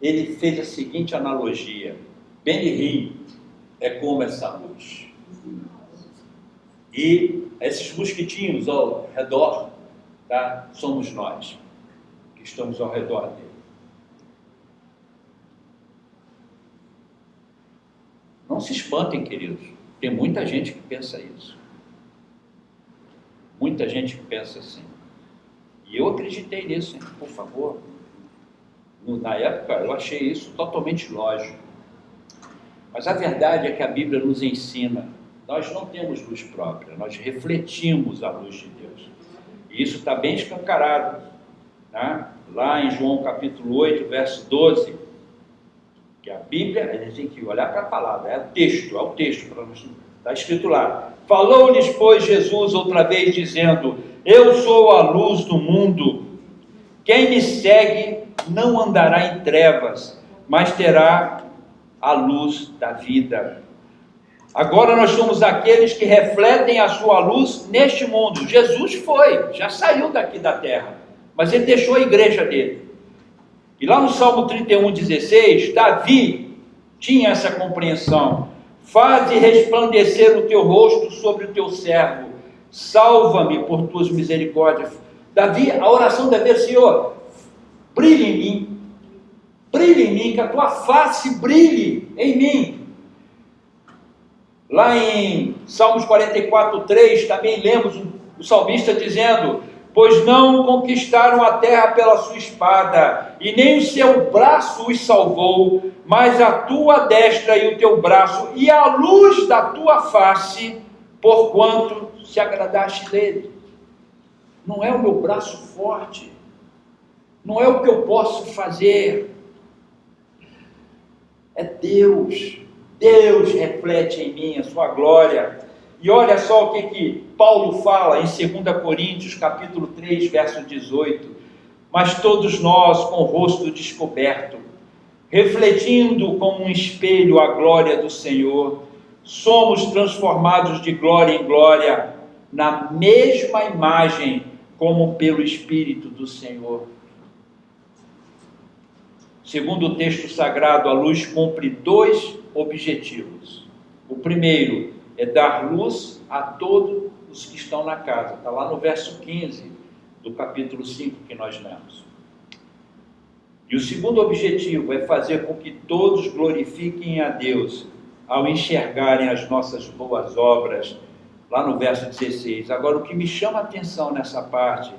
ele fez a seguinte analogia: Benny Hinn é como essa luz. E esses mosquitinhos ao redor, tá, somos nós, que estamos ao redor dele. Não se espantem, queridos. Tem muita gente que pensa isso. Muita gente que pensa assim. E eu acreditei nisso, hein? Por favor. Na época, eu achei isso totalmente lógico. Mas a verdade é que a Bíblia nos ensina, nós não temos luz própria, nós refletimos a luz de Deus. E isso está bem escancarado, né? Lá em João capítulo 8, verso 12, que a Bíblia, a gente tem que olhar para a palavra, é o texto para nós, está escrito lá. Falou-lhes, pois, Jesus outra vez, dizendo: eu sou a luz do mundo, quem me segue não andará em trevas, mas terá a luz da vida. Agora nós somos aqueles que refletem a sua luz neste mundo. Jesus já saiu daqui da terra, mas ele deixou a igreja dele. E lá no Salmo 31:16, Davi tinha essa compreensão: faze resplandecer o teu rosto sobre o teu servo, salva-me por tuas misericórdias. Davi, a oração deve ser: Senhor, brilhe em mim, que a tua face brilhe em mim. Lá em Salmos 44:3, também lemos o salmista dizendo: pois não conquistaram a terra pela sua espada, e nem o seu braço os salvou, mas a tua destra e o teu braço, e a luz da tua face, porquanto se agradaste dele. Não é o meu braço forte, não é o que eu posso fazer, é Deus. Deus reflete em mim a sua glória. E olha só o que Paulo fala em 2 Coríntios, capítulo 3, verso 18. Mas todos nós, com o rosto descoberto, refletindo como um espelho a glória do Senhor, somos transformados de glória em glória, na mesma imagem, como pelo Espírito do Senhor. Segundo o texto sagrado, a luz cumpre dois objetivos. O primeiro é dar luz a todos os que estão na casa. Está lá no verso 15 do capítulo 5 que nós lemos. E o segundo objetivo é fazer com que todos glorifiquem a Deus ao enxergarem as nossas boas obras, lá no verso 16. Agora, o que me chama a atenção nessa parte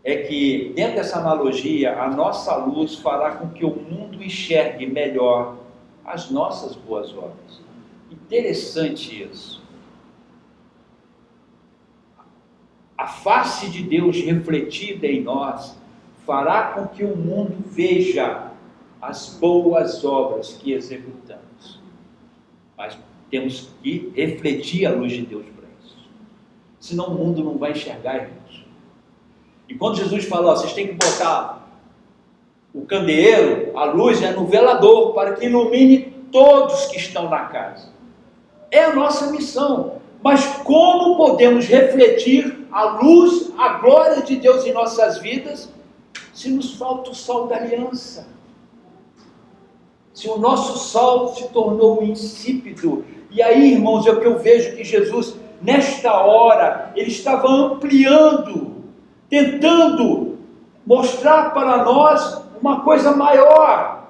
é que, dentro dessa analogia, a nossa luz fará com que o mundo enxergue melhor as nossas boas obras. Interessante isso. A face de Deus refletida em nós fará com que o mundo veja as boas obras que executamos. Mas temos que refletir a luz de Deus para isso. Senão o mundo não vai enxergar, irmãos. E quando Jesus falou, vocês têm que botar o candeeiro, a luz é no velador, para que ilumine todos que estão na casa. É a nossa missão. Mas como podemos refletir a luz, a glória de Deus em nossas vidas, se nos falta o sol da aliança? Se o nosso sol se tornou insípido. E aí, irmãos, é o que eu vejo que Jesus, nesta hora, ele estava ampliando, tentando mostrar para nós uma coisa maior,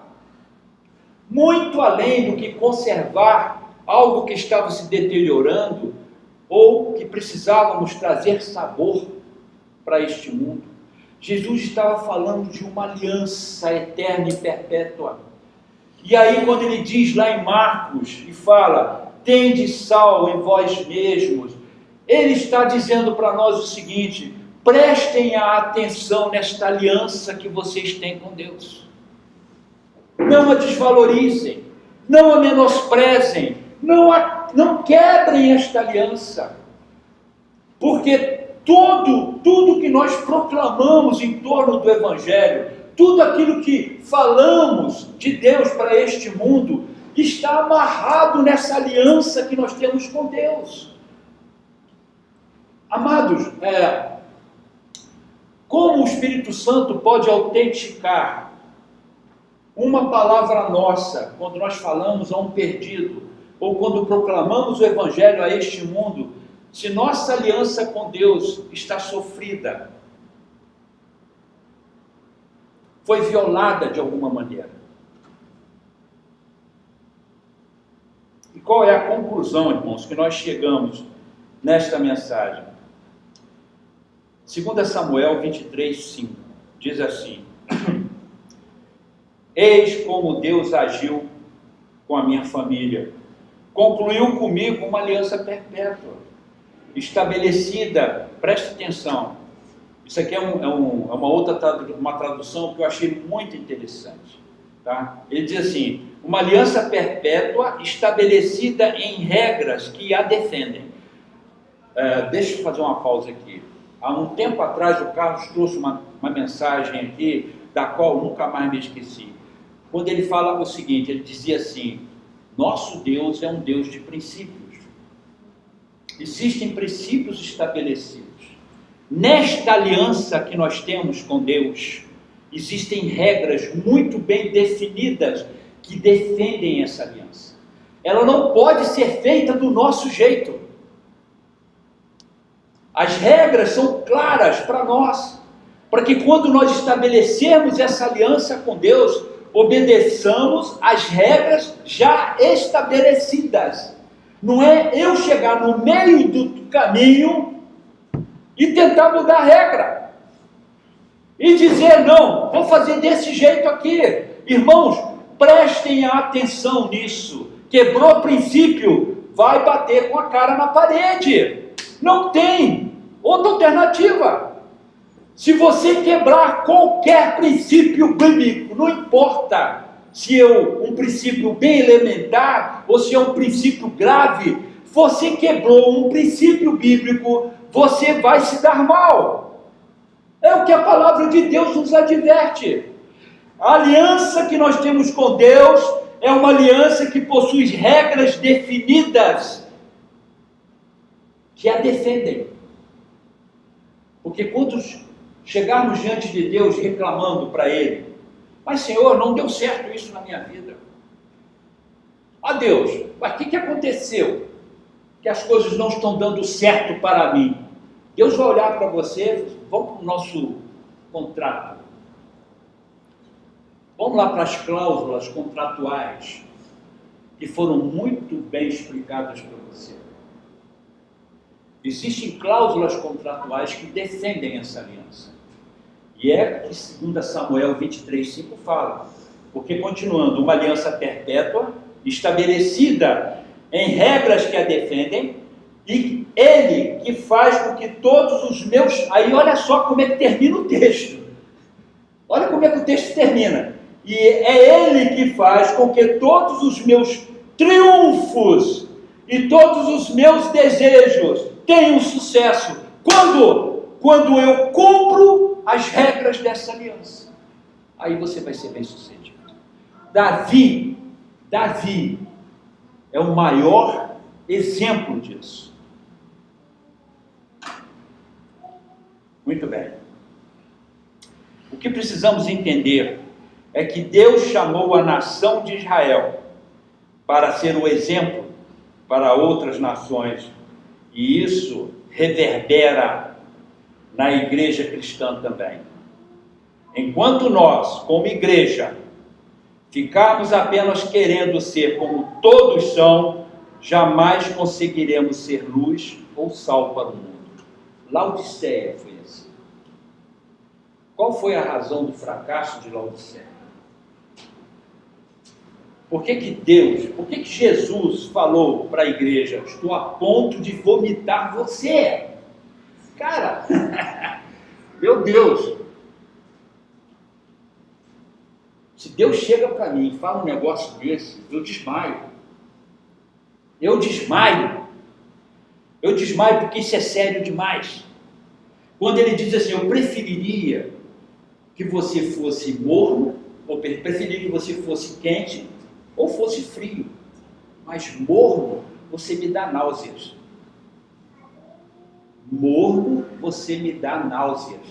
muito além do que conservar algo que estava se deteriorando, ou que precisávamos trazer sabor para este mundo. Jesus estava falando de uma aliança eterna e perpétua. E aí, quando ele diz lá em Marcos, e fala, tende sal em vós mesmos, ele está dizendo para nós o seguinte: prestem a atenção nesta aliança que vocês têm com Deus. Não a desvalorizem, não a menosprezem, não quebrem esta aliança, porque tudo que nós proclamamos em torno do Evangelho, tudo aquilo que falamos de Deus para este mundo, está amarrado nessa aliança que nós temos com Deus. Amados, como o Espírito Santo pode autenticar uma palavra nossa, quando nós falamos a um perdido, ou quando proclamamos o Evangelho a este mundo, se nossa aliança com Deus está sofrida, foi violada de alguma maneira? E qual é a conclusão, irmãos, que nós chegamos nesta mensagem? 2 Samuel 23:5 diz assim: eis como Deus agiu com a minha família, concluiu comigo uma aliança perpétua, estabelecida, preste atenção, isso aqui é uma outra uma tradução que eu achei muito interessante, tá? Ele diz assim: uma aliança perpétua estabelecida em regras que a defendem. Deixa eu fazer uma pausa aqui. Há um tempo atrás o Carlos trouxe uma mensagem aqui, da qual nunca mais me esqueci. Quando ele fala o seguinte, ele dizia assim: nosso Deus é um Deus de princípios. Existem princípios estabelecidos. Nesta aliança que nós temos com Deus, existem regras muito bem definidas que defendem essa aliança. Ela não pode ser feita do nosso jeito. As regras são claras para nós, para que quando nós estabelecermos essa aliança com Deus, obedeçamos as regras já estabelecidas. Não é eu chegar no meio do caminho e tentar mudar a regra e dizer, não, vou fazer desse jeito aqui. Irmãos, prestem atenção nisso. Quebrou o princípio, vai bater com a cara na parede. Não tem outra alternativa. Se você quebrar qualquer princípio bíblico, não importa se é um princípio bem elementar ou se é um princípio grave, você quebrou um princípio bíblico, você vai se dar mal. É o que a palavra de Deus nos adverte. A aliança que nós temos com Deus é uma aliança que possui regras definidas que a defendem. Porque quando chegarmos diante de Deus reclamando para Ele, mas Senhor, não deu certo isso na minha vida. Deus, mas o que aconteceu? que as coisas não estão dando certo para mim. Deus vai olhar para você, vamos para o nosso contrato. Vamos lá para as cláusulas contratuais, que foram muito bem explicadas para você. Existem cláusulas contratuais que defendem essa aliança. E é que 2 Samuel 23:5 fala. Porque, continuando, uma aliança perpétua, estabelecida em regras que a defendem, e ele que faz com que todos os meus... Aí olha só como é que termina o texto. Olha como é que o texto termina. E é ele que faz com que todos os meus triunfos e todos os meus desejos tenham sucesso. Quando? Quando eu cumpro as regras dessa aliança. Aí você vai ser bem sucedido. Davi é o maior exemplo disso. Muito bem. O que precisamos entender é que Deus chamou a nação de Israel para ser o exemplo para outras nações, e isso reverbera na igreja cristã também. Enquanto nós, como igreja, ficarmos apenas querendo ser como todos são, jamais conseguiremos ser luz ou sal para o mundo. Laodiceia foi assim. Qual foi a razão do fracasso de Laodiceia? Por que Jesus falou para a igreja: estou a ponto de vomitar você? Cara, meu Deus, se Deus chega para mim e fala um negócio desse, eu desmaio. Eu desmaio porque isso é sério demais. Quando ele diz assim: eu preferiria que você fosse morno, ou preferiria que você fosse quente, ou fosse frio, mas morno, você me dá náuseas. Morno, você me dá náuseas.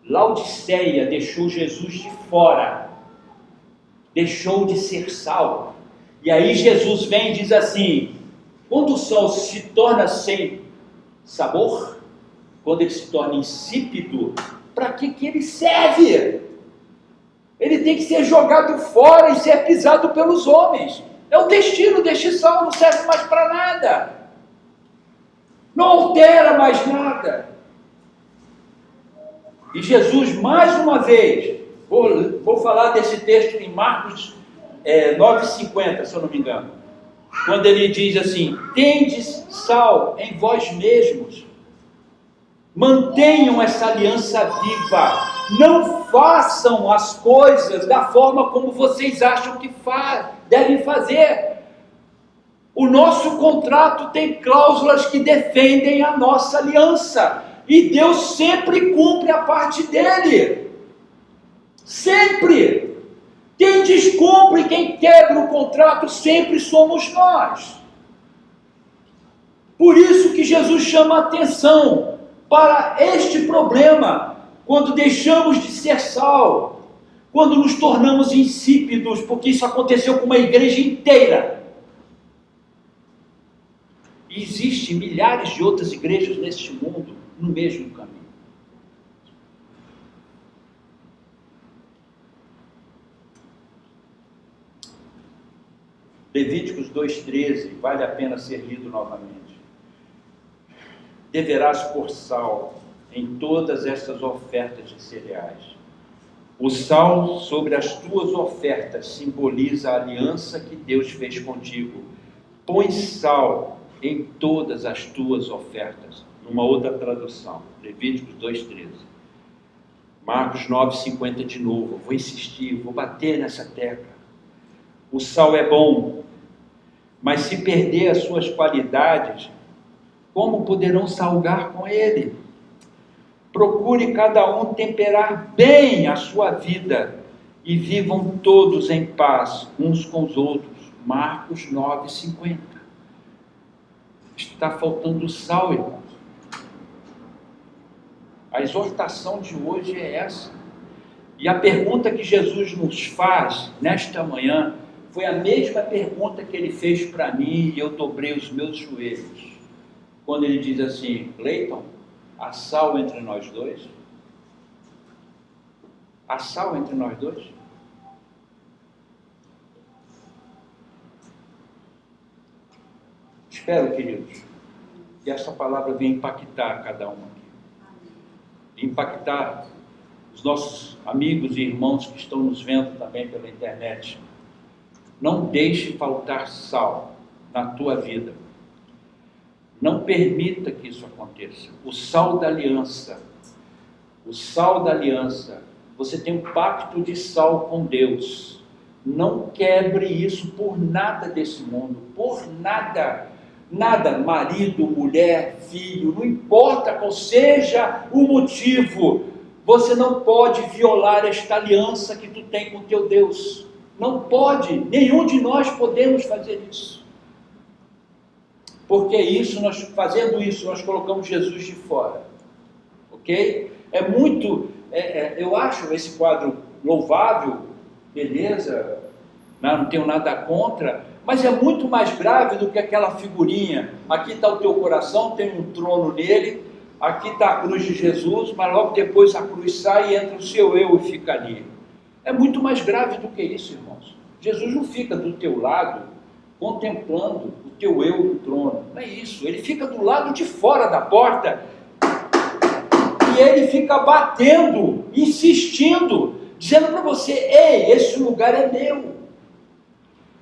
Laodiceia deixou Jesus de fora, deixou de ser sal. E aí Jesus vem e diz assim: quando o sal se torna sem sabor, quando ele se torna insípido, para que ele serve? Ele tem que ser jogado fora e ser pisado pelos homens. É o destino deste sal, não serve mais para nada. Não altera mais nada. E Jesus, mais uma vez, vou falar desse texto em Marcos 9,50, se eu não me engano. Quando ele diz assim: tendes sal em vós mesmos. Mantenham essa aliança viva. Não façam as coisas da forma como vocês acham que devem fazer. O nosso contrato tem cláusulas que defendem a nossa aliança. E Deus sempre cumpre a parte dele. Sempre. Quem descumpre, quem quebra o contrato, sempre somos nós. Por isso que Jesus chama a atenção para este problema, quando deixamos de ser sal, quando nos tornamos insípidos, porque isso aconteceu com uma igreja inteira. E existem milhares de outras igrejas neste mundo, no mesmo caminho. Levíticos 2,13, vale a pena ser lido novamente. Deverás pôr sal em todas estas ofertas de cereais. O sal sobre as tuas ofertas simboliza a aliança que Deus fez contigo. Põe sal em todas as tuas ofertas. Numa outra tradução, Levíticos 2,13. Marcos 9,50 de novo. Vou insistir, vou bater nessa tecla. O sal é bom, mas se perder as suas qualidades, como poderão salgar com ele? Procure cada um temperar bem a sua vida e vivam todos em paz uns com os outros. Marcos 9,50. Está faltando sal, irmãos. A exortação de hoje é essa. E a pergunta que Jesus nos faz nesta manhã: foi a mesma pergunta que ele fez para mim e eu dobrei os meus joelhos. Quando ele diz assim: Cleiton, há sal entre nós dois? Há sal entre nós dois? Espero, queridos, que essa palavra venha impactar cada um aqui. Impactar os nossos amigos e irmãos que estão nos vendo também pela internet. Não deixe faltar sal na tua vida. Não permita que isso aconteça. O sal da aliança. O sal da aliança. Você tem um pacto de sal com Deus. Não quebre isso por nada desse mundo. Por nada. Nada, marido, mulher, filho, não importa qual seja o motivo, você não pode violar esta aliança que tu tem com o teu Deus. Não pode, nenhum de nós podemos fazer isso. Porque isso, fazendo isso, nós colocamos Jesus de fora. Ok? É muito, eu acho esse quadro louvável, beleza, não tenho nada contra, mas é muito mais grave do que aquela figurinha. Aqui está o teu coração, tem um trono nele, aqui está a cruz de Jesus, mas logo depois a cruz sai e entra o seu eu e fica ali. É muito mais grave do que isso, irmãos. Jesus não fica do teu lado, contemplando o teu eu no trono. Não é isso, ele fica do lado de fora da porta, e ele fica batendo, insistindo, dizendo para você: ei, esse lugar é meu.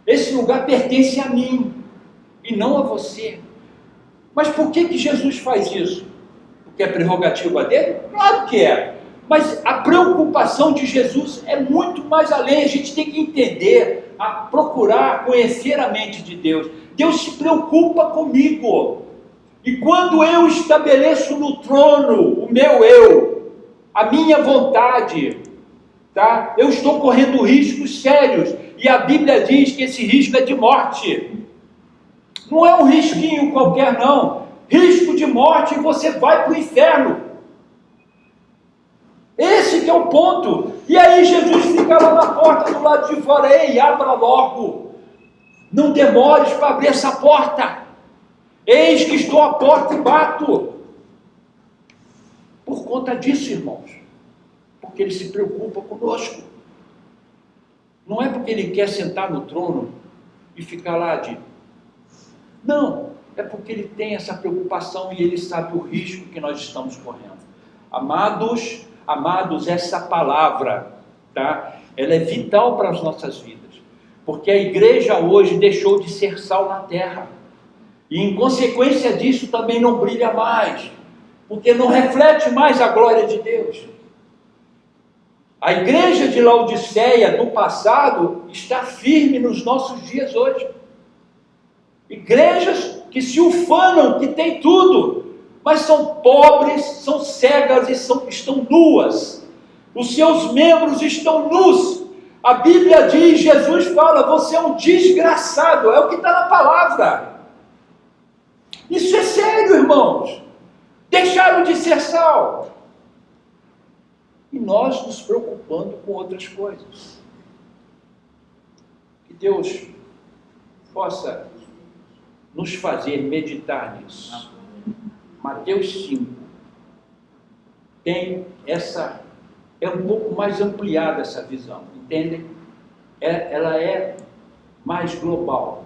Esse lugar pertence a mim, e não a você. Mas por que Jesus faz isso? Porque é prerrogativa dele? Claro que é. Mas a preocupação de Jesus é muito mais além. A gente tem que entender, procurar conhecer a mente de Deus. Deus se preocupa comigo. E quando eu estabeleço no trono o meu eu, a minha vontade, tá? Eu estou correndo riscos sérios. E a Bíblia diz que esse risco é de morte. Não é um risquinho qualquer, não. Risco de morte, e você vai para o inferno. Esse que é o ponto. E aí Jesus fica lá na porta do lado de fora: ei, abra logo. Não demores para abrir essa porta. Eis que estou à porta e bato. Por conta disso, irmãos. Porque ele se preocupa conosco. Não é porque ele quer sentar no trono e ficar lá Não, é porque ele tem essa preocupação e ele sabe o risco que nós estamos correndo. Amados, essa palavra, tá? Ela é vital para as nossas vidas. Porque a igreja hoje deixou de ser sal na terra. E em consequência disso também não brilha mais. Porque não reflete mais a glória de Deus. A igreja de Laodiceia do passado está firme nos nossos dias hoje. Igrejas que se ufanam, que têm tudo, mas são pobres, são cegas e estão nuas. Os seus membros estão nus. A Bíblia diz, Jesus fala: você é um desgraçado. É o que está na palavra. Isso é sério, irmãos. Deixaram de ser sal. E nós nos preocupando com outras coisas. Que Deus possa nos fazer meditar nisso. Mateus 5 tem essa, é um pouco mais ampliada essa visão, entendem? Ela é mais global.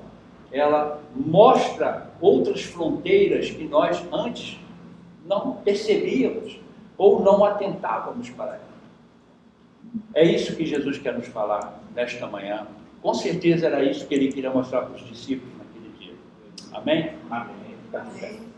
Ela mostra outras fronteiras que nós antes não percebíamos ou não atentávamos para ela. É isso que Jesus quer nos falar nesta manhã. Com certeza era isso que ele queria mostrar para os discípulos naquele dia. Amém? Amém.